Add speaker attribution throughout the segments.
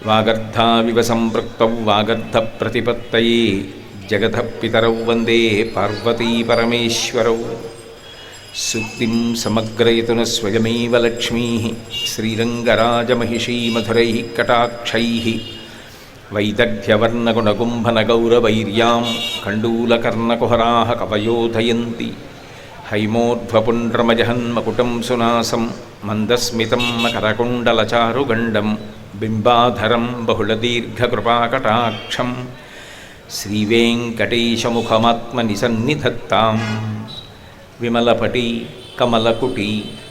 Speaker 1: వాగర్ధావివ సంపృక్తౌ వాగర్ధప్రతిపత్తయే జగతః పితరౌ వందే పార్వతీ పరమేశ్వరౌ. సుక్తిం సమగ్రయతున స్వయమేవ లక్ష్మీ శ్రీరంగరాజమహిషీ మధురైః కటాక్షైః వైదగ్ధ్యవర్ణగుణగుంభనగౌరవైర్యాం కండూలకర్ణకుహరాः కవయోధయంతి. హైమోర్ధ్వపుండ్రమజహన్మకుటం సునాసం మందస్మితం మకరకుండలచారుగండం బింబాధరం బహుళదీర్ఘకృపాకటాక్షం శ్రీవేంకటేశముఖమాత్మనిసన్నిధత్తాం. విమలపటి కమలకుటి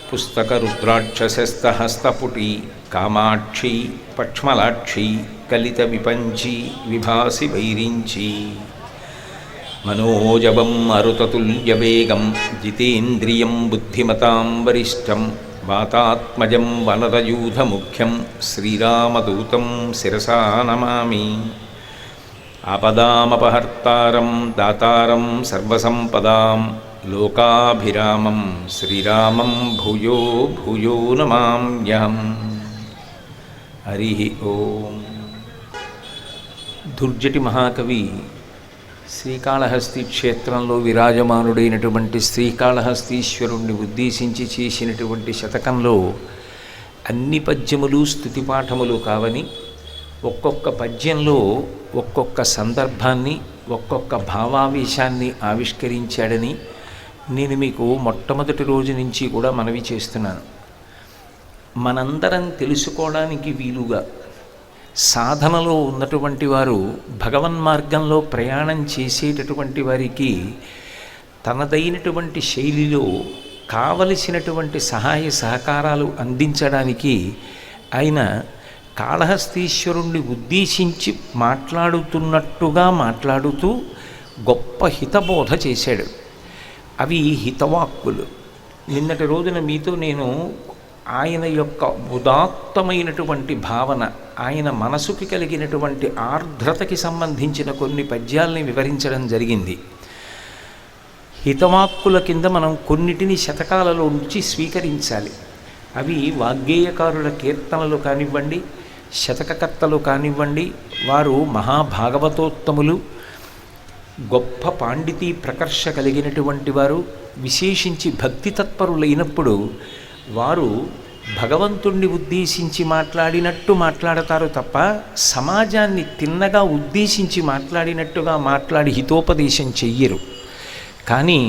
Speaker 1: పుస్తకరుద్రాక్షసస్తహస్తపుటి కామాక్షి పక్ష్మలాక్షి కలిత విపంచి విభాసి వైరించి. మనోజవం మరుతతుల్యవేగం జితేంద్రియం బుద్ధిమతాం వరిష్టం వాతాత్మజం వనరయూధముఖ్యం శ్రీరామదూతం శిరసా నమామి. ఆపదామపహర్తారం దాతారం సర్వసంపదాం లోకాభిరామం శ్రీరామం భూయో భూయో నమామ్యహం. హరి ఓం. దుర్జటి మహాకవి శ్రీకాళహస్తి క్షేత్రంలో విరాజమానుడైనటువంటి శ్రీకాళహస్తీశ్వరుణ్ణి ఉద్దేశించి చేసినటువంటి శతకంలో అన్ని పద్యములు స్తుతిపాఠములు కావని, ఒక్కొక్క పద్యంలో ఒక్కొక్క సందర్భాన్ని ఒక్కొక్క భావావేశాన్ని ఆవిష్కరించాడని నేను మీకు మొట్టమొదటి రోజు నుంచి కూడా మనవి చేస్తున్నాను. మనందరం తెలుసుకోవడానికి వీలుగా సాధనలో ఉన్నటువంటి వారు, భగవన్మార్గంలో ప్రయాణం చేసేటటువంటి వారికి తనదైనటువంటి శైలిలో కావలసినటువంటి సహాయ సహకారాలు అందించడానికి ఆయన కాళహస్తీశ్వరుణ్ణి ఉద్దేశించి మాట్లాడుతున్నట్టుగా మాట్లాడుతూ గొప్ప హితబోధ చేశాడు. అవి హితవాక్కులు. నిన్నటి రోజున మీతో నేను ఆయన యొక్క ఉదాత్తమైనటువంటి భావన, ఆయన మనసుకి కలిగినటువంటి ఆర్ద్రతకి సంబంధించిన కొన్ని పద్యాల్ని వివరించడం జరిగింది. హితవాక్కుల కింద మనం కొన్నిటిని శతకాలలో నుంచి స్వీకరించాలి. అవి వాగ్గేయకారుల కీర్తనలు కానివ్వండి, శతకకర్తలు కానివ్వండి, వారు మహాభాగవతోత్తములు, గొప్ప పాండితీ ప్రకర్ష కలిగినటువంటి వారు, విశేషించి భక్తి తత్పరులైనప్పుడు వారు భగవంతుణ్ణి ఉద్దేశించి మాట్లాడినట్టు మాట్లాడతారు తప్ప సమాజాన్ని తిన్నగా ఉద్దేశించి మాట్లాడినట్టుగా మాట్లాడి హితోపదేశం చెయ్యరు. కానీ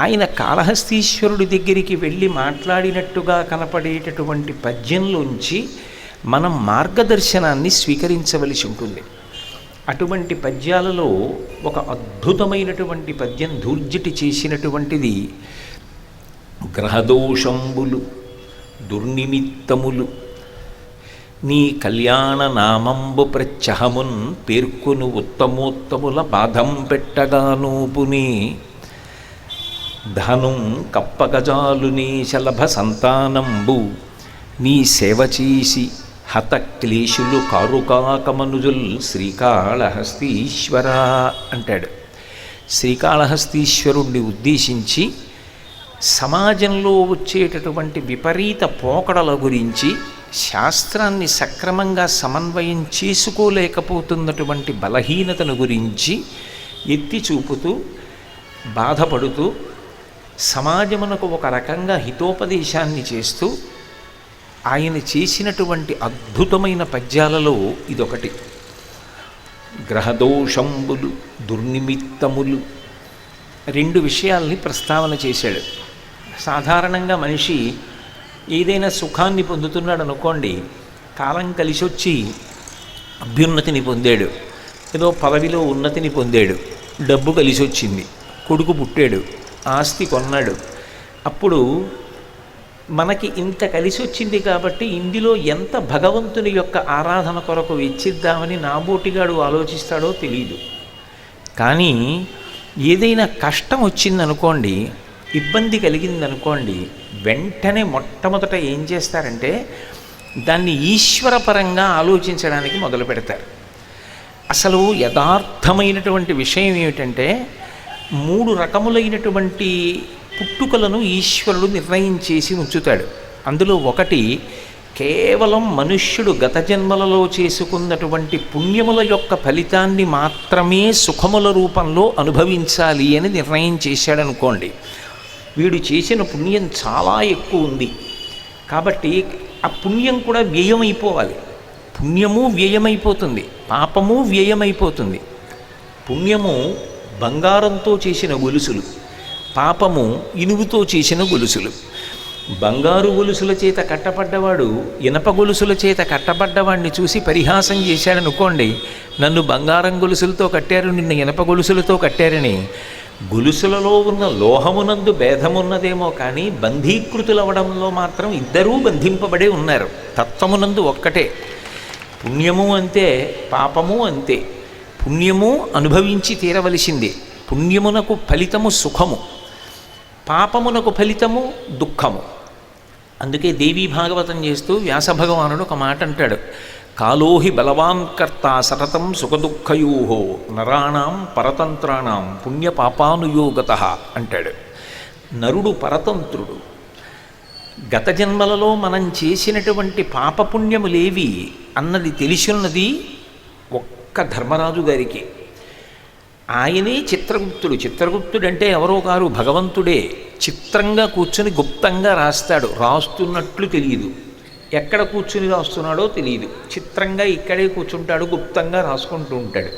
Speaker 1: ఆయన కాళహస్తీశ్వరుడి దగ్గరికి వెళ్ళి మాట్లాడినట్టుగా కనపడేటటువంటి పద్యంలోంచి మనం మార్గదర్శనాన్ని స్వీకరించవలసి ఉంటుంది. అటువంటి పద్యాలలో ఒక అద్భుతమైనటువంటి పద్యం ధూర్జటి చేసినటువంటిది గ్రహదోషంబులు దుర్నిమిత్తములు నీ కళ్యాణ నామంబు ప్రత్యహమున్ పేర్కొను ఉత్తమోత్తముల బాధం పెట్టగానూపుని ధనుం కప్పగజాలుని శలభ సంతానంబు నీ సేవ చేసి హత క్లేశులు కారుకాకమనుజుల్ శ్రీకాళహస్తీశ్వర అంటాడు. శ్రీకాళహస్తీశ్వరుణ్ణి ఉద్దేశించి సమాజంలో వచ్చేటటువంటి విపరీత పోకడల గురించి, శాస్త్రాన్ని సక్రమంగా సమన్వయం చేసుకోలేకపోతున్నటువంటి బలహీనతను గురించి ఎత్తి చూపుతూ బాధపడుతూ సమాజమునకు ఒక రకంగా హితోపదేశాన్ని చేస్తూ ఆయన చేసినటువంటి అద్భుతమైన పద్యాలలో ఇదొకటి. గ్రహదోషంబులు దుర్నిమిత్తములు రెండు విషయాల్ని ప్రస్తావన చేశాడు. సాధారణంగా మనిషి ఏదైనా సుఖాన్ని పొందుతున్నాడు అనుకోండి, కాలం కలిసి వచ్చి అభ్యున్నతిని పొందాడు, ఏదో పదవిలో ఉన్నతిని పొందాడు, డబ్బు కలిసి వచ్చింది, కొడుకు పుట్టాడు, ఆస్తి కొన్నాడు. అప్పుడు మనకి ఇంత కలిసి వచ్చింది కాబట్టి ఇందులో ఎంత భగవంతుని యొక్క ఆరాధన కొరకు వెచ్చిద్దామని నాబోటిగాడు ఆలోచిస్తాడో తెలియదు. కానీ ఏదైనా కష్టం వచ్చిందనుకోండి, ఇబ్బంది కలిగిందనుకోండి, వెంటనే మొట్టమొదట ఏం చేస్తారంటే దాన్ని ఈశ్వరపరంగా ఆలోచించడానికి మొదలు పెడతారు. అసలు యథార్థమైనటువంటి విషయం ఏమిటంటే 3 రకములైనటువంటి పుట్టుకలను ఈశ్వరుడు నిర్ణయం చేసి ఉంచుతాడు. అందులో ఒకటి కేవలం మనుష్యుడు గత జన్మలలో చేసుకున్నటువంటి పుణ్యముల యొక్క ఫలితాన్ని మాత్రమే సుఖముల రూపంలో అనుభవించాలి అని నిర్ణయం చేశాడనుకోండి. వీడు చేసిన పుణ్యం చాలా ఎక్కువ ఉంది కాబట్టి ఆ పుణ్యం కూడా వ్యయమైపోవాలి. పుణ్యము వ్యయమైపోతుంది, పాపము వ్యయమైపోతుంది. పుణ్యము బంగారంతో చేసిన గొలుసులు, పాపము ఇనుముతో చేసిన గొలుసులు. బంగారు గొలుసుల చేత కట్టబడ్డవాడు ఇనప గొలుసుల చేత కట్టబడ్డవాడిని చూసి పరిహాసం చేశాడనుకోండి, నన్ను బంగారం గొలుసులతో కట్టారు, నిన్ను ఇనప గొలుసులతో కట్టారని. గొలుసులలో ఉన్న లోహమునందు భేదమున్నదేమో కానీ బంధీకృతులవడంలో మాత్రం ఇద్దరూ బంధింపబడే ఉన్నారు. తత్వమునందు ఒక్కటే. పుణ్యము అంతే, పాపము అంతే. పుణ్యము అనుభవించి తీరవలసిందే. పుణ్యమునకు ఫలితము సుఖము, పాపమునకు ఫలితము దుఃఖము. అందుకే దేవీ భాగవతం చేస్తూ వ్యాసభగవానుడు ఒక మాట అంటాడు, కాలోహి బలవాన్ కర్త సతతం సుఖదుఃఖయోహో నరాణం పరతంత్రాణం పుణ్యపాపానుయోగత అంటాడు. నరుడు పరతంత్రుడు. గత జన్మలలో మనం చేసినటువంటి పాపపుణ్యములేవి అన్నది తెలిసిన్నది ఒక్క ధర్మరాజు గారికి. ఆయనే చిత్రగుప్తుడు. చిత్రగుప్తుడు అంటే ఎవరో కారు, భగవంతుడే. చిత్రంగా కూర్చొని గుప్తంగా రాస్తాడు. రాస్తున్నట్లు తెలియదు, ఎక్కడ కూర్చుని రాస్తున్నాడో తెలియదు. చిత్రంగా ఇక్కడే కూర్చుంటాడు, గుప్తంగా రాసుకుంటూ ఉంటాడు.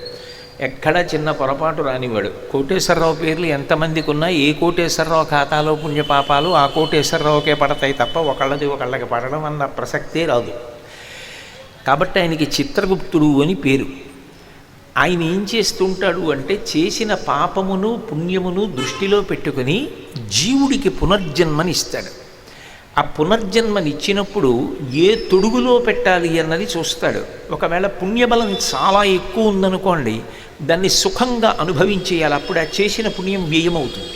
Speaker 1: ఎక్కడ చిన్న పొరపాటు రానివాడు. కోటేశ్వరరావు పేర్లు ఎంతమందికి ఉన్నా ఏ కోటేశ్వరరావు ఖాతాలో పుణ్యపాపాలు ఆ కోటేశ్వరరావుకే పడతాయి తప్ప ఒకళ్ళకి పడడం అన్న ప్రసక్తే రాదు. కాబట్టి ఆయనకి చిత్రగుప్తుడు అని పేరు. ఆయన ఏం చేస్తుంటాడు అంటే చేసిన పాపమును పుణ్యమును దృష్టిలో పెట్టుకుని జీవుడికి పునర్జన్మనిస్తాడు. ఆ పునర్జన్మనిచ్చినప్పుడు ఏ తొడుగులో పెట్టాలి అన్నది చూస్తాడు. ఒకవేళ పుణ్యబలం చాలా ఎక్కువ ఉందనుకోండి, దాన్ని సుఖంగా అనుభవించేయాలి. అప్పుడు ఆ చేసిన పుణ్యం వ్యయమవుతుంది.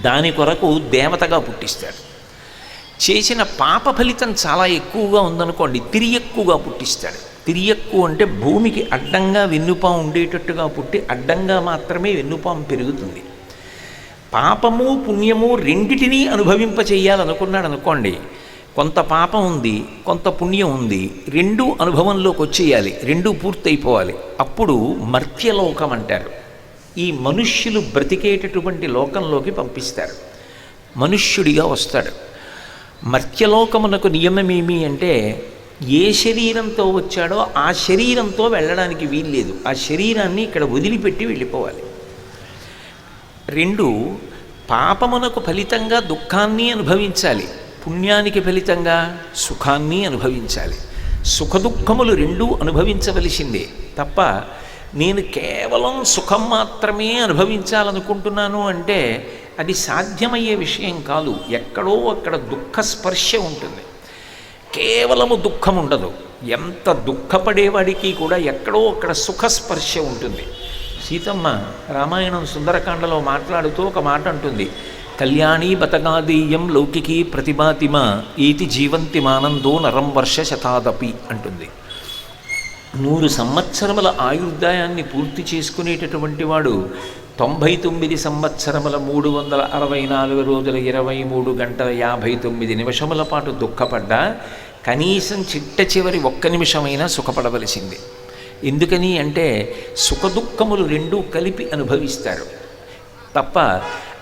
Speaker 1: దాని కొరకు దేవతగా పుట్టిస్తాడు. చేసిన పాప ఫలితం చాలా ఎక్కువగా ఉందనుకోండి, తిరియక్కువగా పుట్టిస్తాడు. తిరియక్కు అంటే భూమికి అడ్డంగా వెన్నుపాము ఉండేటట్టుగా పుట్టి అడ్డంగా మాత్రమే వెన్నుపాము పెరుగుతుంది. పాపము పుణ్యము రెండిటినీ అనుభవింపచేయాలనుకున్నాడు అనుకోండి, కొంత పాపం ఉంది, కొంత పుణ్యం ఉంది, రెండూ అనుభవంలోకి వచ్చేయాలి, రెండూ పూర్తయిపోవాలి. అప్పుడు మర్త్యలోకం అంటారు. ఈ మనుష్యులు బ్రతికేటటువంటి లోకంలోకి పంపిస్తారు. మనుష్యుడిగా వస్తాడు. మర్త్యలోకమునకు నియమమేమి అంటే ఏ శరీరంతో వచ్చాడో ఆ శరీరంతో వెళ్ళడానికి వీల్లేదు. ఆ శరీరాన్ని ఇక్కడ వదిలిపెట్టి వెళ్ళిపోవాలి. రెండు, పాపమునకు ఫలితంగా దుఃఖాన్ని అనుభవించాలి, పుణ్యానికి ఫలితంగా సుఖాన్ని అనుభవించాలి. సుఖదుఖములు రెండూ అనుభవించవలసిందే తప్ప నేను కేవలం సుఖం మాత్రమే అనుభవించాలనుకుంటున్నాను అంటే అది సాధ్యమయ్యే విషయం కాదు. ఎక్కడో అక్కడ దుఃఖ స్పర్శ ఉంటుంది, కేవలము దుఃఖం ఉండదు. ఎంత దుఃఖపడేవాడికి కూడా ఎక్కడో అక్కడ సుఖస్పర్శ ఉంటుంది. సీతమ్మ రామాయణం సుందరకాండలో మాట్లాడుతూ ఒక మాట అంటుంది, కళ్యాణీ బతగాదీయం లౌకికీ ప్రతిభాతిమ ఈతి జీవంతి మానందో నరం వర్ష శతాదపి అంటుంది. 100 సంవత్సరముల ఆయుర్దాయాన్ని పూర్తి చేసుకునేటటువంటి వాడు 99 సంవత్సరముల 364 రోజుల 23 గంటల 59 నిమిషముల పాటు దుఃఖపడ్డా కనీసం చిట్ట చివరి 1 నిమిషమైనా సుఖపడవలసింది. ఎందుకని అంటే సుఖదుఖములు రెండూ కలిపి అనుభవిస్తారు తప్ప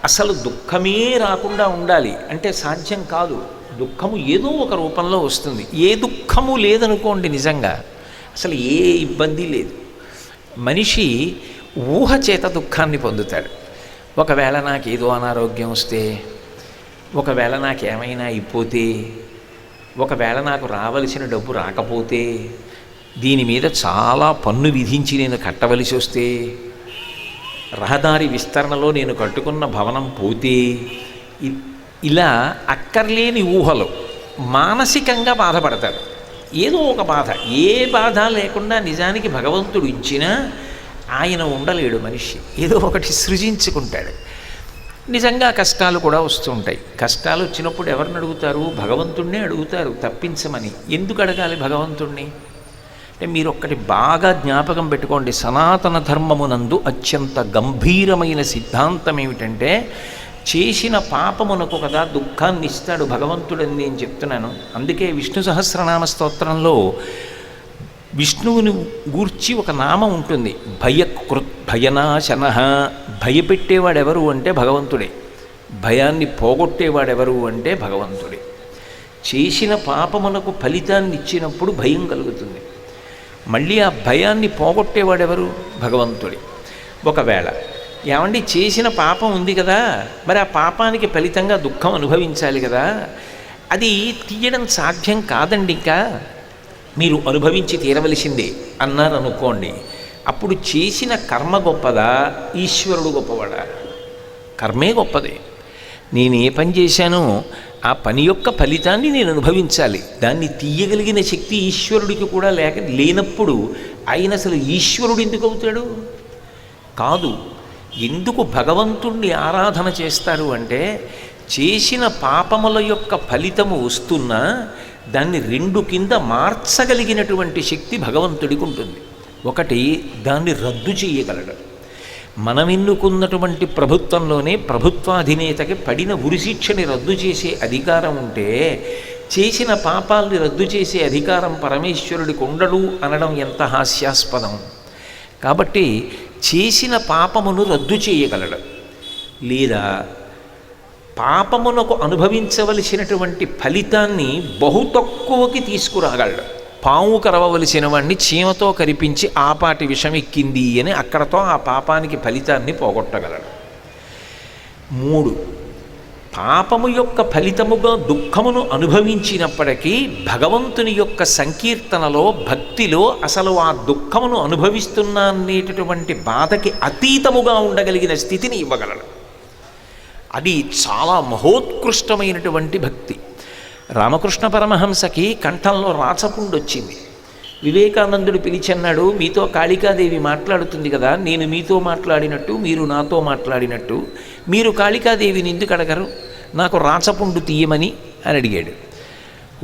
Speaker 1: అసలు దుఃఖమే రాకుండా ఉండాలి అంటే సాధ్యం కాదు. దుఃఖము ఏదో ఒక రూపంలో వస్తుంది. ఏ దుఃఖము లేదనుకోండి, నిజంగా అసలు ఏ ఇబ్బంది లేదు. మనిషి ఊహ చేత దుఃఖాన్ని పొందుతాడు. ఒకవేళ నాకేదో అనారోగ్యం వస్తే, ఒకవేళ నాకేమైనా అయిపోతే, ఒకవేళ నాకు రావలసిన డబ్బు రాకపోతే, దీని మీద చాలా పన్ను విధించి నేను కట్టవలసి వస్తే, రహదారి విస్తరణలో నేను కట్టుకున్న భవనం పోతే, ఇలా అక్కర్లేని ఊహలు మానసికంగా బాధపడతాడు. ఏదో ఒక బాధ, ఏ బాధ లేకుండా నిజానికి భగవంతుడు ఇచ్చినా ఆయన ఉండలేడు. మనిషి ఏదో ఒకటి సృజించుకుంటాడు. నిజంగా కష్టాలు కూడా వస్తూ ఉంటాయి. కష్టాలు వచ్చినప్పుడు ఎవరిని అడుగుతారు? భగవంతుణ్ణే అడుగుతారు తప్పించమని. ఎందుకు అడగాలి భగవంతుణ్ణి అంటే మీరు ఒక్కటి బాగా జ్ఞాపకం పెట్టుకోండి. సనాతన ధర్మమునందు అత్యంత గంభీరమైన సిద్ధాంతం ఏమిటంటే చేసిన పాపమునకు కదా దుఃఖాన్ని ఇస్తాడు భగవంతుడని నేను చెప్తున్నాను. అందుకే విష్ణు సహస్రనామ స్తోత్రంలో విష్ణువుని గూర్చి ఒక నామం ఉంటుంది, భయనాశన. భయపెట్టేవాడెవరు అంటే భగవంతుడే, భయాన్ని పోగొట్టేవాడెవరు అంటే భగవంతుడే. చేసిన పాపమునకు ఫలితాన్ని ఇచ్చినప్పుడు భయం కలుగుతుంది. మళ్ళీ ఆ భయాన్ని పోగొట్టేవాడెవరు? భగవంతుడే. ఒకవేళ ఏమండి చేసిన పాపం ఉంది కదా, మరి ఆ పాపానికి ఫలితంగా దుఃఖం అనుభవించాలి కదా, అది తీయడం సాధ్యం కాదండి, ఇంకా మీరు అనుభవించి తీరవలసిందే అన్నారు అనుకోండి. అప్పుడు చేసిన కర్మ గొప్పదా, ఈశ్వరుడు గొప్పవాడా? కర్మే గొప్పదే. నేను ఏ పని చేశానో ఆ పని యొక్క ఫలితాన్ని నేను అనుభవించాలి. దాన్ని తీయగలిగిన శక్తి ఈశ్వరుడికి కూడా లేనప్పుడు ఆయన అసలు ఈశ్వరుడు ఎందుకు అవుతాడు? కాదు. ఎందుకు భగవంతుణ్ణి ఆరాధన చేస్తారు అంటే, చేసిన పాపముల యొక్క ఫలితము వస్తున్నా దాన్ని రెండు కింద మార్చగలిగినటువంటి శక్తి భగవంతుడికి ఉంటుంది. ఒకటి, దాన్ని రద్దు చేయగలడు. మనం ఎన్నుకున్నటువంటి ప్రభుత్వంలోనే ప్రభుత్వాధినేతకి పడిన ఉరిశిక్షని రద్దు చేసే అధికారం ఉంటే, చేసిన పాపాల్ని రద్దు చేసే అధికారం పరమేశ్వరుడికి ఉండడు అనడం ఎంత హాస్యాస్పదం. కాబట్టి చేసిన పాపమును రద్దు చేయగలడు. లేదా పాపమునకు అనుభవించవలసినటువంటి ఫలితాన్ని బహు తక్కువకి తీసుకురాగలడు. పాము కరవవలసిన వాడిని చీమతో కరిపించి ఆపాటి విషం ఎక్కింది అని అక్కడతో ఆ పాపానికి ఫలితాన్ని పోగొట్టగలడు. 3, పాపము యొక్క ఫలితముగా దుఃఖమును అనుభవించినప్పటికీ భగవంతుని యొక్క సంకీర్తనలో, భక్తిలో అసలు ఆ దుఃఖమును అనుభవిస్తున్నా అనేటటువంటి బాధకి అతీతముగా ఉండగలిగిన స్థితిని ఇవ్వగలడు. అది చాలా మహోత్కృష్టమైనటువంటి భక్తి. రామకృష్ణ పరమహంసకి కంఠంలో రాచపుండు వచ్చింది. వివేకానందుడు పిలిచన్నాడు, మీతో కాళికాదేవి మాట్లాడుతుంది కదా, నేను మీతో మాట్లాడినట్టు మీరు నాతో మాట్లాడినట్టు మీరు కాళికాదేవిని ఎందుకు అడగరు? నాకు రాచపుండు తీయమని అని అడిగాడు.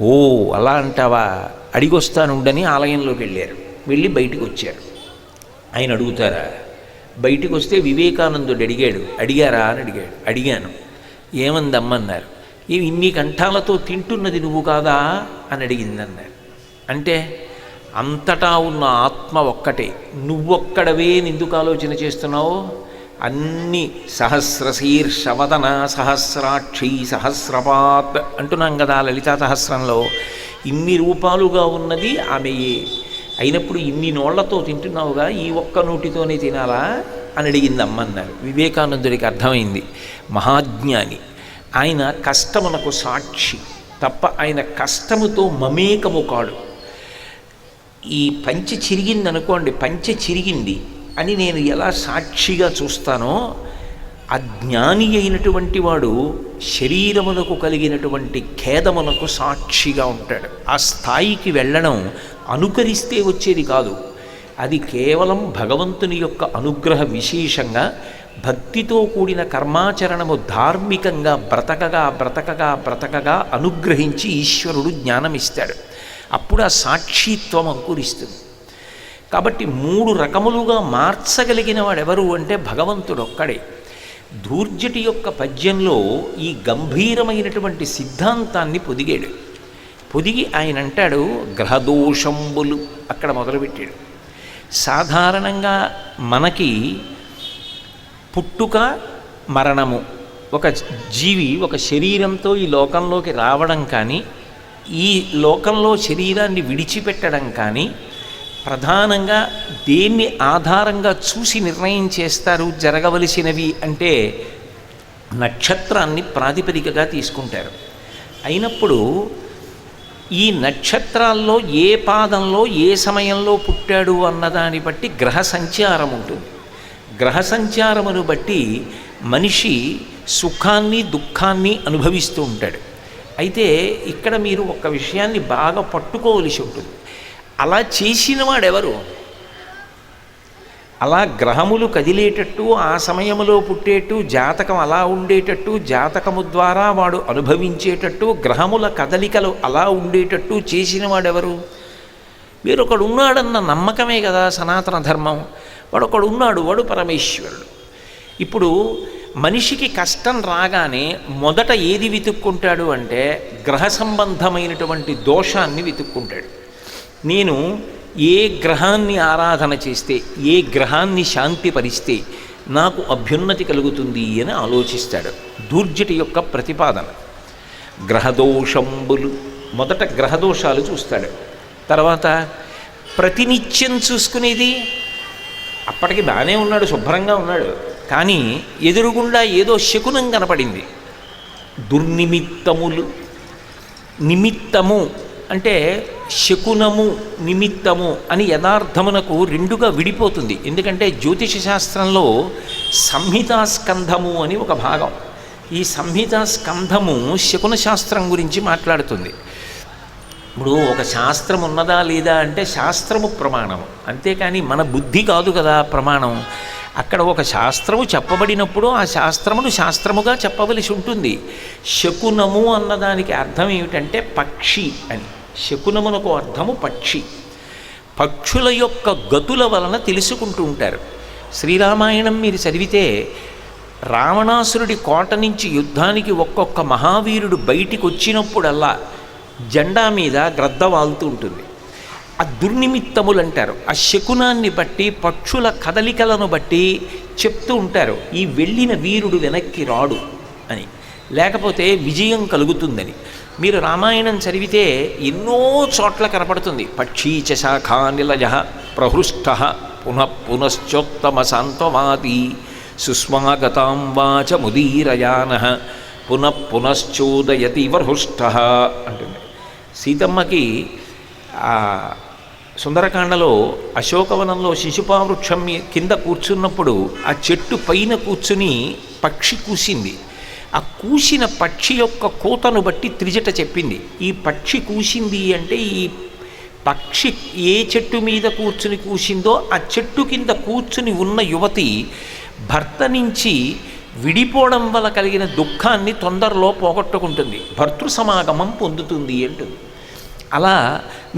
Speaker 1: ఓ అలా అంటావా, అడిగొస్తానుండని ఆలయంలోకి వెళ్ళారు. వెళ్ళి బయటికి వచ్చారు. ఆయన అడుగుతారా? బయటికి వస్తే వివేకానందుడు అడిగారా అని అడిగాడు. అడిగాను. ఏమందమ్మన్నారు. ఇన్ని కంఠాలతో తింటున్నది నువ్వు కాదా అని అడిగిందన్నారు. అంటే అంతటా ఉన్న ఆత్మ ఒక్కటే, నువ్వొక్కడవే ఎందుకు ఆలోచన చేస్తున్నావు? అన్ని సహస్రశీర్షవదన సహస్రాక్షి సహస్రపాత్ అంటున్నాం కదా లలితా సహస్రంలో. ఇన్ని రూపాలుగా ఉన్నది ఆమెయే. అయినప్పుడు ఇన్ని నోళ్లతో తింటున్నావుగా, ఈ ఒక్క నోటితోనే తినాలా అని అడిగింది అమ్మన్నారు. వివేకానందుడికి అర్థమైంది. మహాజ్ఞాని ఆయన, కష్టమునకు సాక్షి తప్ప ఆయన కష్టముతో మమేకము కాడు. ఈ పంచె చిరిగిందనుకోండి, పంచె చిరిగింది అని నేను ఎలా సాక్షిగా చూస్తానో, అజ్ఞాని అయినటువంటి వాడు శరీరమునకు కలిగినటువంటి ఖేదమునకు సాక్షిగా ఉంటాడు. ఆ స్థాయికి వెళ్ళడం అనుకరిస్తే వచ్చేది కాదు. అది కేవలం భగవంతుని యొక్క అనుగ్రహ విశేషంగా భక్తితో కూడిన కర్మాచరణము ధార్మికంగా బ్రతకగా అనుగ్రహించి ఈశ్వరుడు జ్ఞానమిస్తాడు. అప్పుడు ఆ సాక్షిత్వం అంకురిస్తుంది. కాబట్టి 3 రకములుగా మార్చగలిగిన వాడెవరు అంటే భగవంతుడు ఒక్కడే. ధూర్జటి యొక్క పద్యంలో ఈ గంభీరమైనటువంటి సిద్ధాంతాన్ని పొదిగి ఆయన అంటాడు, గ్రహదోషంబులు అక్కడ మొదలుపెట్టాడు. సాధారణంగా మనకి పుట్టుక మరణము, ఒక జీవి ఒక శరీరంతో ఈ లోకంలోకి రావడం కానీ, ఈ లోకంలో శరీరాన్ని విడిచిపెట్టడం కానీ ప్రధానంగా దేన్ని ఆధారంగా చూసి నిర్ణయం చేస్తారు జరగవలసినవి అంటే నక్షత్రాన్ని ప్రాతిపదికగా తీసుకుంటారు. అయినప్పుడు ఈ నక్షత్రాల్లో ఏ పాదంలో ఏ సమయంలో పుట్టాడు అన్నదాన్ని బట్టి గ్రహ సంచారం ఉంటుంది. గ్రహ సంచారమును బట్టి మనిషి సుఖాన్ని దుఃఖాన్ని అనుభవిస్తూ ఉంటాడు. అయితే ఇక్కడ మీరు ఒక విషయాన్ని బాగా పట్టుకోవలసి ఉంటుంది. అలా చేసిన వాడెవరు? అలా గ్రహములు కదిలేటట్టు, ఆ సమయంలో పుట్టేట్టు, జాతకం అలా ఉండేటట్టు, జాతకము ద్వారా వాడు అనుభవించేటట్టు, గ్రహముల కదలికలు అలా ఉండేటట్టు చేసిన వాడెవరు? వేరొకడు ఉన్నాడన్న నమ్మకమే కదా సనాతన ధర్మం. వాడొకడు ఉన్నాడు, వాడు పరమేశ్వరుడు. ఇప్పుడు మనిషికి కష్టం రాగానే మొదట ఏది వెతుక్కుంటాడు అంటే గ్రహ సంబంధమైనటువంటి దోషాన్ని వెతుక్కుంటాడు. నేను ఏ గ్రహాన్ని ఆరాధన చేస్తే, ఏ గ్రహాన్ని శాంతిపరిస్తే నాకు అభ్యున్నతి కలుగుతుంది అని ఆలోచిస్తాడు. దూర్జటి యొక్క ప్రతిపాదన గ్రహదోషంబులు. మొదట గ్రహదోషాలు చూస్తాడు, తర్వాత ప్రతినిత్యం చూసుకునేది. అప్పటికి బాగానే ఉన్నాడు, శుభ్రంగా ఉన్నాడు, కానీ ఎదురుగుండా ఏదో శకునం కనపడింది. దుర్నిమిత్తములు. నిమిత్తము అంటే శకునము, నిమిత్తము అని యథార్థమునకు రెండుగా విడిపోతుంది. ఎందుకంటే జ్యోతిష శాస్త్రంలో సంహితాస్కంధము అని ఒక భాగం. ఈ సంహితాస్కంధము శకున శాస్త్రం గురించి మాట్లాడుతుంది. ఇప్పుడు ఒక శాస్త్రం ఉన్నదా లేదా అంటే శాస్త్రము ప్రమాణము, అంతేకాని మన బుద్ధి కాదు కదా ప్రమాణం. అక్కడ ఒక శాస్త్రము చెప్పబడినప్పుడు ఆ శాస్త్రమును శాస్త్రముగా చెప్పవలసి ఉంటుంది. శకునము అన్నదానికి అర్థం ఏమిటంటే పక్షి అని. శకునమునకు అర్థము పక్షి. పక్షుల యొక్క గతుల వలన తెలుసుకుంటూ ఉంటారు. శ్రీరామాయణం మీరు చదివితే రావణాసురుడి కోట నుంచి యుద్ధానికి ఒక్కొక్క మహావీరుడు బయటికి వచ్చినప్పుడల్లా జెండా మీద గ్రద్ద వాలుతూ ఉంటుంది. ఆ దుర్నిమిత్తములు అంటారు. ఆ శకునాన్ని బట్టి, పక్షుల కదలికలను బట్టి చెప్తూ ఉంటారు, ఈ వెళ్ళిన వీరుడు వెనక్కి రాడు అని, లేకపోతే విజయం కలుగుతుందని. మీరు రామాయణం చదివితే ఎన్నో చోట్ల కనపడుతుంది. పక్షీచ శాఖా నిలయ ప్రహృష్ట పునఃపునశ్చోత్తమ శాంతవాది సుస్వాగతాం వాచ ముదీరయాన పునఃపునశ్చోదయతి వహృష్ట అంటుంది. సీతమ్మకి సుందరకాండలో అశోకవనంలో శిశుపావృక్షం కింద కూర్చున్నప్పుడు ఆ చెట్టు పైన కూర్చుని పక్షి కూసింది. ఆ కూసిన పక్షి యొక్క కూతను బట్టి త్రిజట చెప్పింది, ఈ పక్షి కూసింది అంటే ఈ పక్షి ఏ చెట్టు మీద కూర్చుని కూసిందో ఆ చెట్టు కింద కూర్చుని ఉన్న యువతి భర్త నుంచి విడిపోవడం వల్ల కలిగిన దుఃఖాన్ని తొందరలో పోగొట్టుకుంటుంది, భర్తృ సమాగమం పొందుతుంది అంటుంది. అలా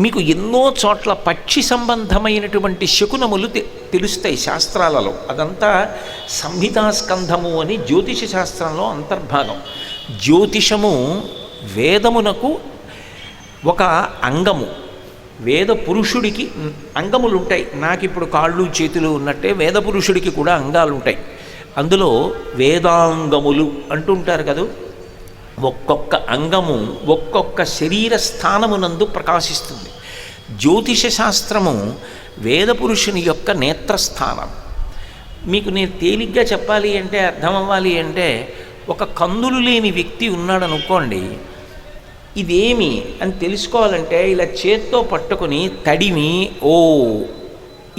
Speaker 1: మీకు ఎన్నో చోట్ల పక్షి సంబంధమైనటువంటి శకునములు తెలుస్తాయి శాస్త్రాలలో. అదంతా సంహితాస్కంధము అని జ్యోతిష శాస్త్రంలో అంతర్భాగం. జ్యోతిషము వేదమునకు ఒక అంగము. వేద పురుషుడికి అంగములు ఉంటాయి. నాకు ఇప్పుడు కాళ్ళు చేతులు ఉన్నట్టే వేద పురుషుడికి కూడా అంగాలు ఉంటాయి. అందులో వేదాంగములు అంటుంటారు కదా. ఒక్కొక్క అంగము ఒక్కొక్క శరీర స్థానమునందు ప్రకాశిస్తుంది. జ్యోతిష శాస్త్రము వేద పురుషుని యొక్క నేత్రస్థానం. మీకు నేను తేలిగ్గా చెప్పాలి అంటే, అర్థం అవ్వాలి అంటే, ఒక కన్నులు లేని వ్యక్తి ఉన్నాడు అనుకోండి, ఇదేమి అని తెలుసుకోవాలంటే ఇలా చేత్తో పట్టుకొని తడిమి, ఓ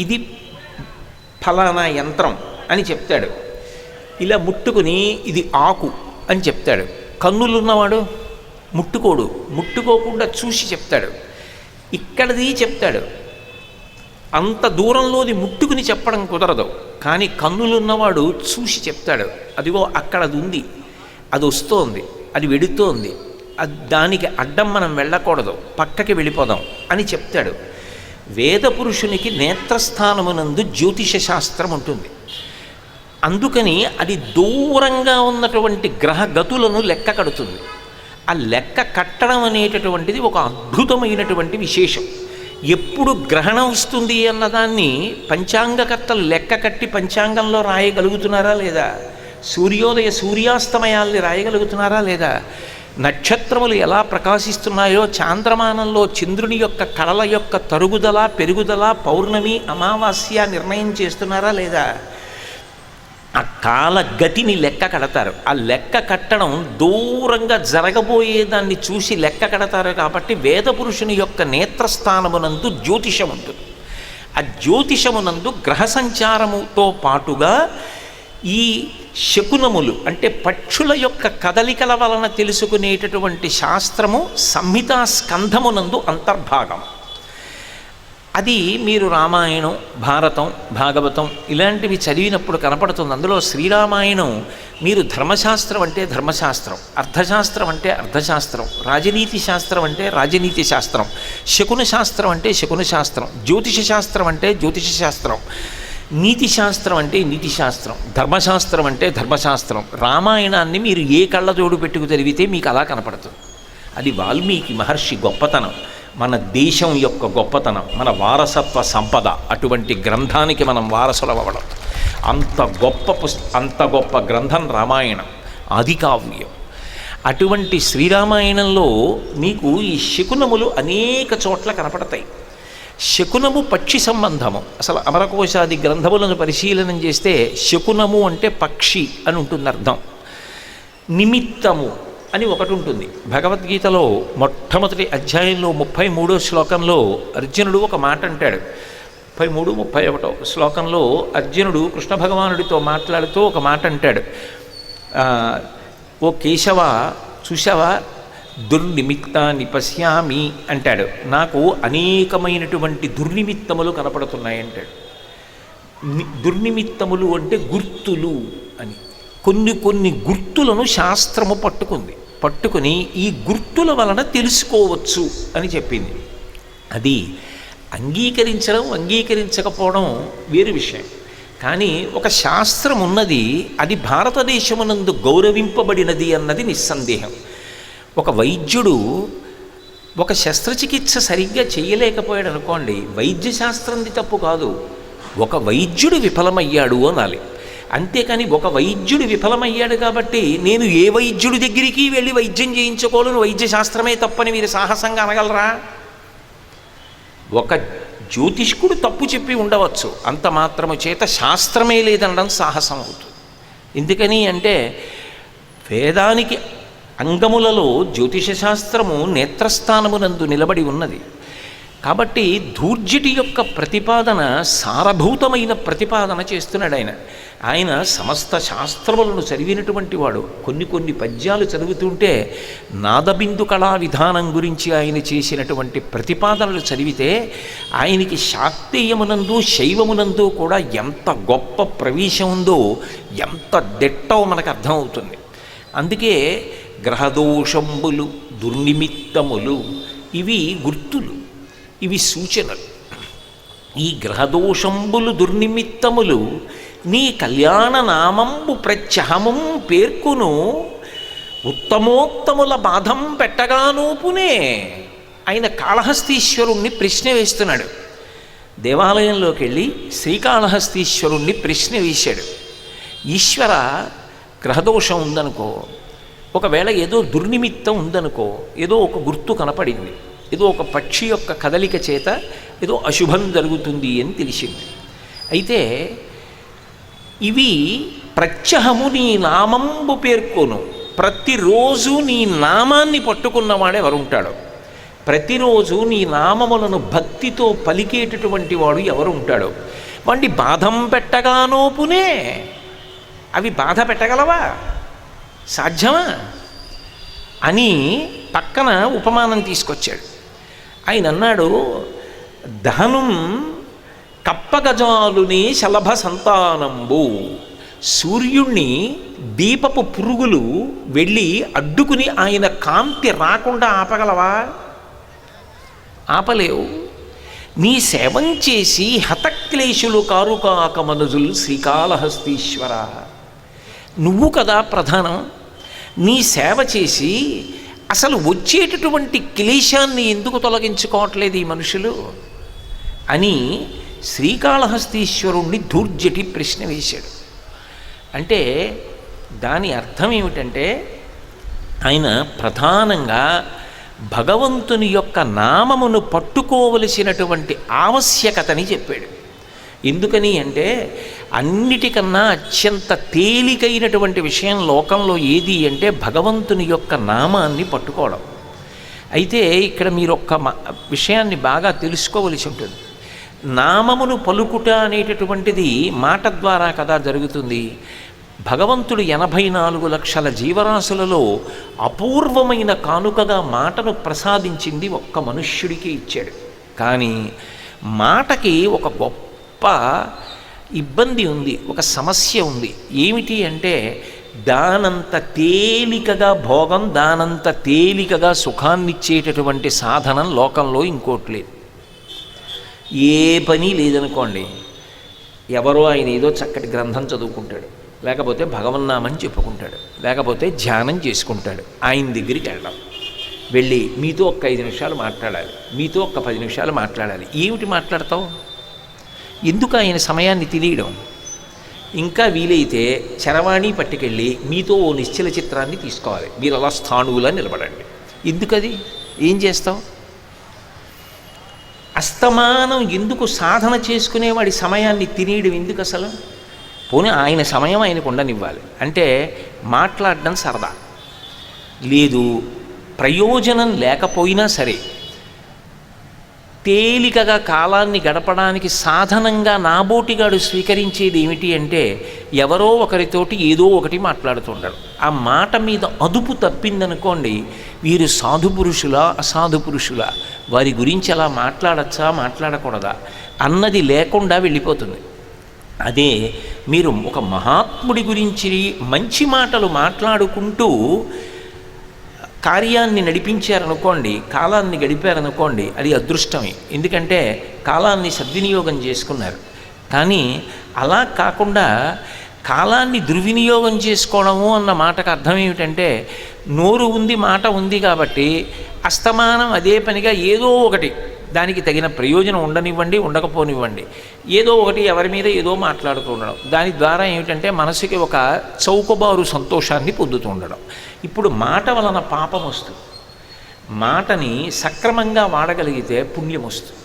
Speaker 1: ఇది ఫలానా యంత్రం అని చెప్తాడు. ఇలా ముట్టుకుని ఇది ఆకు అని చెప్తాడు. కన్నులున్నవాడు ముట్టుకోడు, ముట్టుకోకుండా చూసి చెప్తాడు. ఇక్కడది చెప్తాడు. అంత దూరంలోది ముట్టుకుని చెప్పడం కుదరదు, కానీ కన్నులున్నవాడు చూసి చెప్తాడు. అదిగో అక్కడ అది ఉంది, అది వస్తోంది, అది వెడుతోంది, దానికి అడ్డం మనం వెళ్ళకూడదు, పక్కకి వెళ్ళిపోదాం అని చెప్తాడు. వేద పురుషునికి నేత్రస్థానమునందు జ్యోతిష శాస్త్రం ఉంటుంది. అందుకని అది దూరంగా ఉన్నటువంటి గ్రహ గతులను లెక్క కడుతుంది. ఆ లెక్క కట్టడం అనేటటువంటిది ఒక అద్భుతమైనటువంటి విశేషం. ఎప్పుడు గ్రహణం వస్తుంది అన్నదాన్ని పంచాంగకర్తలు లెక్క కట్టి పంచాంగంలో రాయగలుగుతున్నారా లేదా? సూర్యోదయ సూర్యాస్తమయాల్ని రాయగలుగుతున్నారా లేదా? నక్షత్రములు ఎలా ప్రకాశిస్తున్నాయో చాంద్రమానంలో చంద్రుని యొక్క కళల యొక్క తరుగుదల, పెరుగుదల, పౌర్ణమి, అమావాస్య నిర్ణయం చేస్తున్నారా లేదా? ఆ కాల గతిని లెక్క కడతారు. ఆ లెక్క కట్టడం దూరంగా జరగబోయేదాన్ని చూసి లెక్క కడతారు. కాబట్టి వేద పురుషుని యొక్క నేత్రస్థానమునందు జ్యోతిషం ఉంటుంది. ఆ జ్యోతిషమునందు గ్రహ సంచారముతో పాటుగా ఈ శకునములు అంటే పక్షుల యొక్క కదలికల వలన తెలుసుకునేటటువంటి శాస్త్రము సంహితాస్కంధమునందు అంతర్భాగం. అది మీరు రామాయణం, భారతం, భాగవతం ఇలాంటివి చదివినప్పుడు కనపడుతుంది. అందులో శ్రీరామాయణం మీరు ధర్మశాస్త్రం అంటే ధర్మశాస్త్రం, అర్థశాస్త్రం అంటే అర్థశాస్త్రం, రాజనీతి శాస్త్రం అంటే రాజనీతి శాస్త్రం, శకున శాస్త్రం అంటే శకున శాస్త్రం, జ్యోతిష శాస్త్రం అంటే జ్యోతిష శాస్త్రం, నీతి శాస్త్రం అంటే నీతి శాస్త్రం, ధర్మశాస్త్రం అంటే ధర్మశాస్త్రం. రామాయణాన్ని మీరు ఏ కళ్ళజోడు పెట్టుకు చదివితే మీకు అలా కనపడుతుంది. అది వాల్మీకి మహర్షి గొప్పతనం, మన దేశం యొక్క గొప్పతనం, మన వారసత్వ సంపద. అటువంటి గ్రంథానికి మనం వారసులవ్వడం. అంత గొప్ప గ్రంథం రామాయణం, ఆదికావ్యం. అటువంటి శ్రీరామాయణంలో మీకు ఈ శకునములు అనేక చోట్ల కనపడతాయి. శకునము పక్షి సంబంధము. అసలు అమరకోశాది గ్రంథములను పరిశీలనం చేస్తే శకునము అంటే పక్షి అని ఉంటుంది అర్థం. నిమిత్తము అని ఒకటి ఉంటుంది. భగవద్గీతలో మొట్టమొదటి అధ్యాయంలో 33వ శ్లోకంలో అర్జునుడు ఒక మాట అంటాడు. 33, 31 శ్లోకంలో అర్జునుడు కృష్ణ భగవానుడితో మాట్లాడుతూ ఒక మాట అంటాడు. ఓ కేశవ, చూసావా, దుర్నిమిత్తాన్ని పశ్యామి అంటాడు. నాకు అనేకమైనటువంటి దుర్నిమిత్తములు కనపడుతున్నాయి అంటాడు. దుర్నిమిత్తములు అంటే గుర్తులు అని. కొన్ని గుర్తులను శాస్త్రము పట్టుకుని ఈ గుర్తుల వలన తెలుసుకోవచ్చు అని చెప్పింది. అది అంగీకరించడం అంగీకరించకపోవడం వేరు విషయం. కానీ ఒక శాస్త్రం ఉన్నది, అది భారతదేశమునందు గౌరవింపబడినది అన్నది నిస్సందేహం. ఒక వైద్యుడు ఒక శస్త్రచికిత్స సరిగ్గా చేయలేకపోయాడు అనుకోండి, వైద్య శాస్త్రంది తప్పు కాదు, ఒక వైద్యుడు విఫలమయ్యాడు అనాలి. అంతేకాని ఒక వైద్యుడు విఫలమయ్యాడు కాబట్టి నేను ఏ వైద్యుడి దగ్గరికి వెళ్ళి వైద్యం చేయించుకోవాలని వైద్య శాస్త్రమే తప్పని మీరు సాహసంగా అనగలరా? ఒక జ్యోతిష్కుడు తప్పు చెప్పి ఉండవచ్చు, అంత మాత్రము చేత శాస్త్రమే లేదనడం సాహసం అవుతుంది. ఎందుకని అంటే వేదానికి అంగములలో జ్యోతిష శాస్త్రము నేత్రస్థానమునందు నిలబడి ఉన్నది. కాబట్టి ధూర్జటి యొక్క ప్రతిపాదన సారభూతమైన ప్రతిపాదన చేస్తున్నాడు ఆయన సమస్త శాస్త్రములను చదివినటువంటి వాడు. కొన్ని పద్యాలు చదువుతుంటే నాదబిందు కళా విధానం గురించి ఆయన చేసినటువంటి ప్రతిపాదనలు చదివితే ఆయనకి శాక్తేయమునందు శైవమునందు కూడా ఎంత గొప్ప ప్రవేశం ఉందో, ఎంత దిట్టో మనకు అర్థమవుతుంది. అందుకే గ్రహదోషంబులు, దుర్నిమిత్తములు ఇవి గుర్తులు, ఇవి సూచనలు. ఈ గ్రహదోషంబులు దుర్నిమిత్తములు నీ కళ్యాణ నామంబు ప్రత్యహము పేర్కొను ఉత్తమోత్తముల బాధం పెట్టగానూపునే. ఆయన కాళహస్తీశ్వరుణ్ణి ప్రశ్న వేస్తున్నాడు. దేవాలయంలోకి వెళ్ళి శ్రీకాళహస్తీశ్వరుణ్ణి ప్రశ్న వేశాడు. ఈశ్వర, గ్రహదోషం ఉందనుకో, ఒకవేళ ఏదో దుర్నిమిత్తం ఉందనుకో, ఏదో ఒక గుర్తు కనపడింది, ఏదో ఒక పక్షి యొక్క కదలిక చేత ఏదో అశుభం జరుగుతుంది అని తెలిసింది. అయితే ఇవి ప్రత్యహము నీ నామంబు పేర్కొను. ప్రతిరోజు నీ నామాన్ని పట్టుకున్నవాడే ఎవరుంటాడో, ప్రతిరోజు నీ నామములను భక్తితో పలికేటటువంటి వాడు ఎవరు ఉంటాడో వాడిని బాధం పెట్టగానోపునే. అవి బాధ పెట్టగలవా? సాధ్యమా? అని పక్కన ఉపమానం తీసుకొచ్చాడు. ఆయన అన్నాడు, దహనం కప్పగజాలుని శలభ సంతానంబు. సూర్యుణ్ణి దీపపు పురుగులు వెళ్ళి అడ్డుకుని ఆయన కాంతి రాకుండా ఆపగలవా? ఆపలేవు. నీ సేవం చేసి హతక్లేశులు కారుకాక మనుజులు శ్రీకాళహస్తీశ్వర. నువ్వు కదా ప్రధానం. నీ సేవ చేసి అసలు వచ్చేటటువంటి క్లేశాన్ని ఎందుకు తొలగించుకోవట్లేదు ఈ మనుషులు అని శ్రీకాళహస్తీశ్వరుణ్ణి ధూర్జటి ప్రశ్న వేశాడు. అంటే దాని అర్థం ఏమిటంటే ఆయన ప్రధానంగా భగవంతుని యొక్క నామమును పట్టుకోవలసినటువంటి ఆవశ్యకతని చెప్పాడు. ఎందుకని అంటే అన్నిటికన్నా అత్యంత తేలికైనటువంటి విషయం లోకంలో ఏది అంటే భగవంతుని యొక్క నామాన్ని పట్టుకోవడం. అయితే ఇక్కడ మీరు ఒక్క విషయాన్ని బాగా తెలుసుకోవలసి ఉంటుంది. నామమును పలుకుట అనేటటువంటిది మాట ద్వారా కదా జరుగుతుంది. భగవంతుడు 84 లక్షల జీవరాశులలో అపూర్వమైన కానుకగా మాటను ప్రసాదించింది ఒక్క మనుష్యుడికి ఇచ్చాడు. కానీ మాటకి ఒక గొప్ప ఇబ్బంది ఉంది, ఒక సమస్య ఉంది. ఏమిటి అంటే దానంత తేలికగా భోగం, దానంత తేలికగా సుఖాన్నిచ్చేటటువంటి సాధనం లోకంలో ఇంకోటి లేదు. ఏ పని లేదనుకోండి, ఎవరో ఆయన ఏదో చక్కటి గ్రంథం చదువుకుంటాడు, లేకపోతే భగవన్నామని చెప్పుకుంటాడు, లేకపోతే ధ్యానం చేసుకుంటాడు. ఆయన దగ్గరికి వెళ్ళడం, వెళ్ళి మీతో ఒక 5 నిమిషాలు మాట్లాడాలి, మీతో ఒక 10 నిమిషాలు మాట్లాడాలి. ఏమిటి మాట్లాడతావు? ఎందుకు ఆయన సమయాన్ని తినేయడం? ఇంకా వీలైతే చరవాణి పట్టుకెళ్ళి మీతో ఓ నిశ్చల చిత్రాన్ని తీసుకోవాలి, మీరు అలా స్థాణువులా నిలబడండి. ఎందుకది? ఏం చేస్తావు? అస్తమానం ఎందుకు సాధన చేసుకునేవాడి సమయాన్ని తినేయడం ఎందుకు అసలు? పోనీ ఆయన సమయం ఆయనకు ఉండనివ్వాలి. అంటే మాట్లాడడం సరదా లేదు, ప్రయోజనం లేకపోయినా సరే తేలికగా కాలాన్ని గడపడానికి సాధనంగా నాబోటిగాడు స్వీకరించేది ఏమిటి అంటే ఎవరో ఒకరితోటి ఏదో ఒకటి మాట్లాడుతుంటాడు. ఆ మాట మీద అదుపు తప్పిందనుకోండి, వీరు సాధు పురుషులా అసాధు పురుషులా, వారి గురించి అలా మాట్లాడచ్చా మాట్లాడకూడదా అన్నది లేకుండా వెళ్ళిపోతుంది. అదే మీరు ఒక మహాత్ముడి గురించి మంచి మాటలు మాట్లాడుకుంటూ కార్యాన్ని నడిపించారనుకోండి, కాలాన్ని గడిపారనుకోండి, అది అదృష్టమే. ఎందుకంటే కాలాన్ని సద్వినియోగం చేసుకున్నారు. కానీ అలా కాకుండా కాలాన్ని దుర్వినియోగం చేసుకోవడము అన్న మాటకు అర్థం ఏమిటంటే, నోరు ఉంది మాట ఉంది కాబట్టి అస్తమానం అదే పనిగా ఏదో ఒకటి, దానికి తగిన ప్రయోజనం ఉండనివ్వండి ఉండకపోనివ్వండి, ఏదో ఒకటి ఎవరి మీద ఏదో మాట్లాడుతూ ఉండడం, దాని ద్వారా ఏమిటంటే మనసుకి ఒక చౌకబారు సంతోషాన్ని పొందుతూ ఉండడం. ఇప్పుడు మాట వలన పాపం వస్తుంది, మాటని సక్రమంగా వాడగలిగితే పుణ్యం వస్తుంది.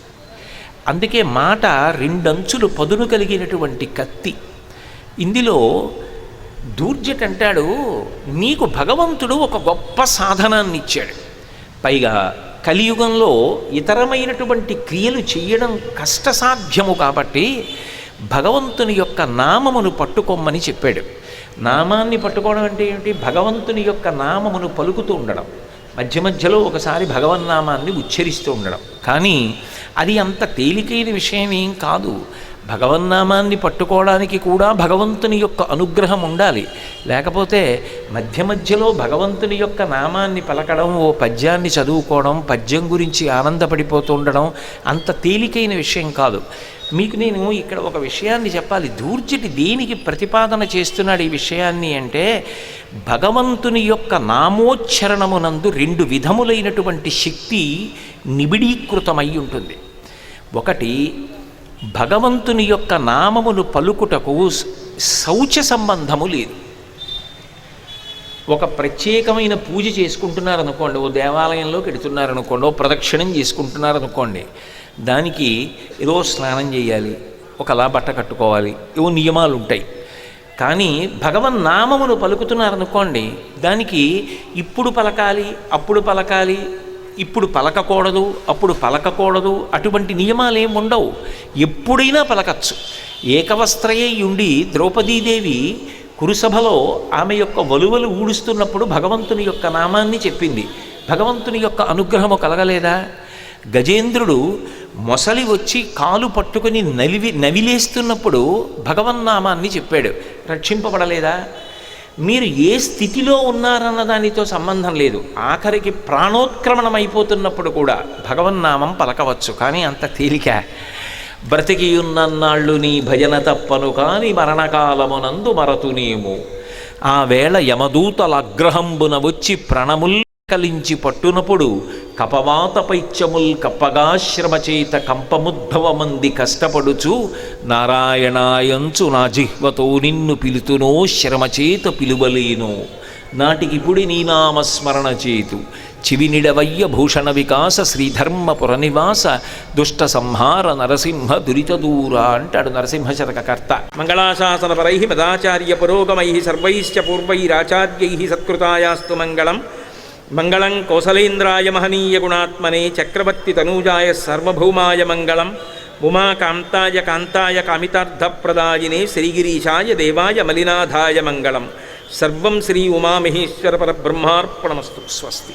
Speaker 1: అందుకే మాట 2 అంచులు పదును కలిగినటువంటి కత్తి. ఇందులో దూర్జట్ అంటాడు, నీకు భగవంతుడు ఒక గొప్ప సాధనాన్ని ఇచ్చాడు, పైగా కలియుగంలో ఇతరమైనటువంటి క్రియలు చేయడం కష్టసాధ్యము కాబట్టి భగవంతుని యొక్క నామమును పట్టుకోమని చెప్పాడు. నామాన్ని పట్టుకోవడం అంటే ఏమిటి? భగవంతుని యొక్క నామమును పలుకుతూ ఉండడం, మధ్య మధ్యలో ఒకసారి భగవన్నామాన్ని ఉచ్చరిస్తూ ఉండడం. కానీ అది అంత తేలికైన విషయం ఏం కాదు. భగవన్నామాన్ని పట్టుకోవడానికి కూడా భగవంతుని యొక్క అనుగ్రహం ఉండాలి. లేకపోతే మధ్య మధ్యలో భగవంతుని యొక్క నామాన్ని పలకడం, ఓ పద్యాన్ని చదువుకోవడం, పద్యం గురించి ఆనందపడిపోతూ ఉండడం అంత తేలికైన విషయం కాదు. మీకు నేను ఇక్కడ ఒక విషయాన్ని చెప్పాలి. దూర్జటి దేనికి ప్రతిపాదన చేస్తున్నాడు ఈ విషయాన్ని అంటే, భగవంతుని యొక్క నామోచ్చరణమునందు 2 విధములైనటువంటి శక్తి నిబిడీకృతమై ఉంటుంది. ఒకటి, భగవంతుని యొక్క నామమును పలుకుటకు శౌచ సంబంధము లేదు. ఒక ప్రత్యేకమైన పూజ చేసుకుంటున్నారనుకోండి, ఓ దేవాలయంలోకి వెడుతున్నారనుకోండి, ఓ ప్రదక్షిణం చేసుకుంటున్నారనుకోండి, దానికి ఏదో స్నానం చేయాలి, ఒకలా బట్ట కట్టుకోవాలి, ఏవో నియమాలు ఉంటాయి. కానీ భగవన్నామమును పలుకుతున్నారనుకోండి, దానికి ఇప్పుడు పలకాలి, అప్పుడు పలకాలి, ఇప్పుడు పలకకూడదు, అప్పుడు పలకకూడదు, అటువంటి నియమాలు ఏమి ఉండవు. ఎప్పుడైనా పలకచ్చు. ఏకవస్త్రయే ఉండి ద్రౌపదీదేవి కురుసభలో ఆమె యొక్క వలువలు ఊడుస్తున్నప్పుడు భగవంతుని యొక్క నామాన్ని చెప్పింది. భగవంతుని యొక్క అనుగ్రహము కలగలేదా? గజేంద్రుడు మొసలి వచ్చి కాలు పట్టుకుని నవిలేస్తున్నప్పుడు భగవన్నామాన్ని చెప్పాడు, రక్షింపబడలేదా? మీరు ఏ స్థితిలో ఉన్నారన్న దానితో సంబంధం లేదు. ఆఖరికి ప్రాణోత్క్రమణం అయిపోతున్నప్పుడు కూడా భగవన్నామం పలకవచ్చు. కానీ అంత తేలిక? బ్రతికి ఉన్నన్నాళ్ళు నీ భజన తప్పను కాని మరణకాలమునందు మరతునేమో, ఆ వేళ యమదూతల అగ్రహంబున వచ్చి ప్రణముల్ కలించి పట్టునప్పుడు కపవాత పైత్యముల్ కప్పగాశ్రమచేత కంపముద్భవమంది కష్టపడుచు నారాయణాయంచు నా జిహ్వతో నిన్ను పిలుతునో శ్రమచేత పిలువలేను, నాటికిపుడి నీ నామస్మరణ చేతు చివినిడవయ్య భూషణ వికాస శ్రీధర్మపుర నివాస దుష్ట సంహార నరసింహ దురిత దూర అంటాడు నరసింహశతకర్త. మంగళాశాసనపరై మదాచార్య పురోగమై సర్వైశ్చ పూర్వైరాచార్యై సత్కృతాయాస్తు మంగళం. మంగళం కౌసలేంద్రాయ మహనీయ గుణాత్మనే చక్రవర్తి తనూజాయ సర్వభౌమాయ మంగళం. ఉమాకాంతాయ కాంతాయ కామితార్థప్రదాయినే శ్రీగిరీశాయ దేవాయ మలినాథాయ మంగళం. సర్వం శ్రీ ఉమామహేశ్వర పరబ్రహ్మార్పణమస్తు. స్వస్తి.